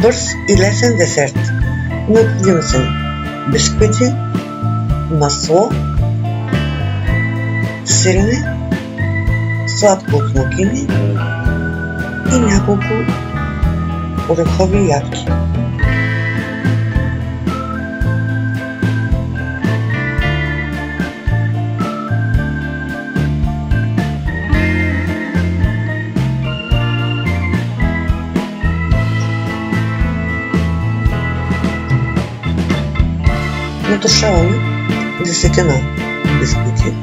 Бърз и лесен десерт. Необходими са ни бисквити, масло, сирене, сладко от смокини и няколко орехови ядки. Натрошаваме 10 бисквити.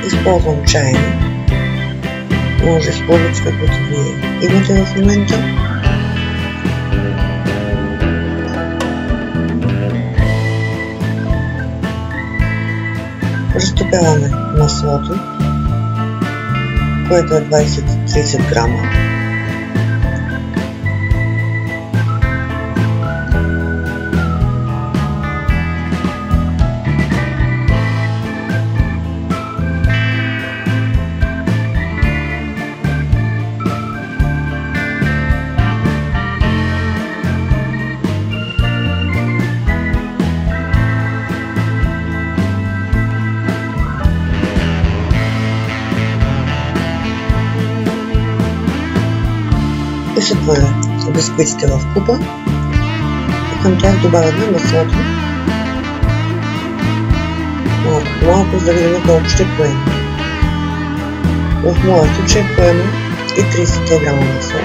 Използвам чайник. Може да използвате каквото вие имате в момента. Разтопяваме маслото, което е 20-30 грама. Изсипваме бисквитите в купа и към тях добавяме маслото малко, за да видим колко ще поеме. В моя случай поема и 30 грама масло.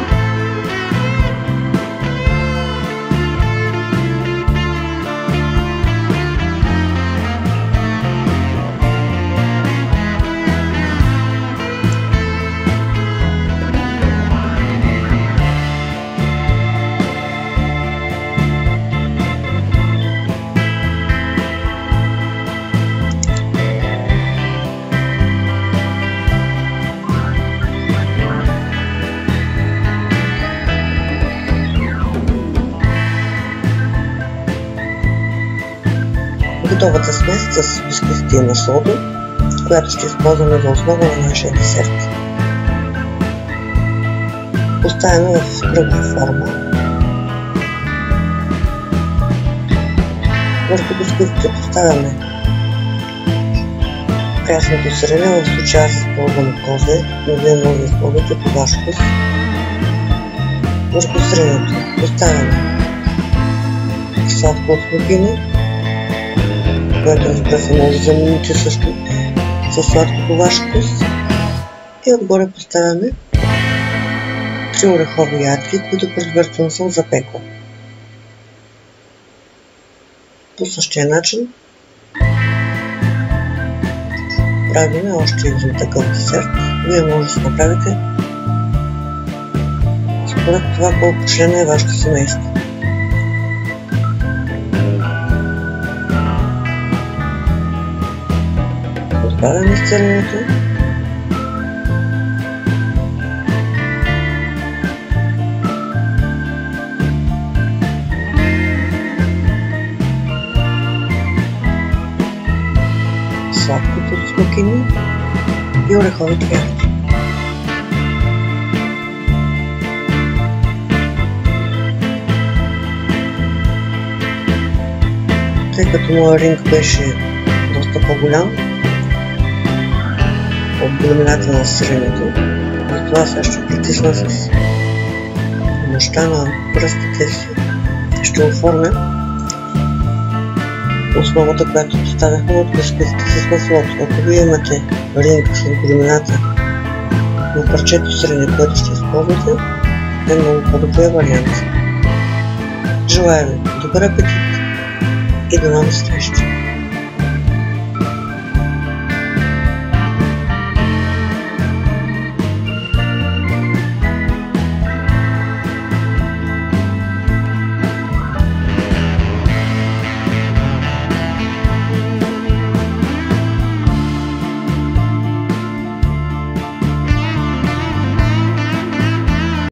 Готовата смес с бисквитите и маслото, която ще използваме за основа на нашия десерт. Поставяме в кръгла форма. Върху бисквитите поставяме прясното сирене, в случая аз използвам козе, но вие може да използвате по ваш вкус. Върху сиренето поставяме сладко от смокини, което разбира се може да замените също със сладко по ваш вкус. И отгоре поставяме 3 орехови ядки, които предварително съм запекла. По същия начин правим още един такъв десерт. Вие може да се направите според това колко члена е вашето семейство. Добавяме сиренето. Сладкото от смокини и ореховите ядки. Тъй като моя ринг беше доста по-голям от големината на сиренето, затова сега ще притисна с помощта на пръстите си. Ще оформя основата, която поставяхме от бисквитите с маслото. Ако вие имате ринг с големината на парчето сирене, което ще използвате, е много по-добрия вариант. Желая ви добър апетит и до нови срещи!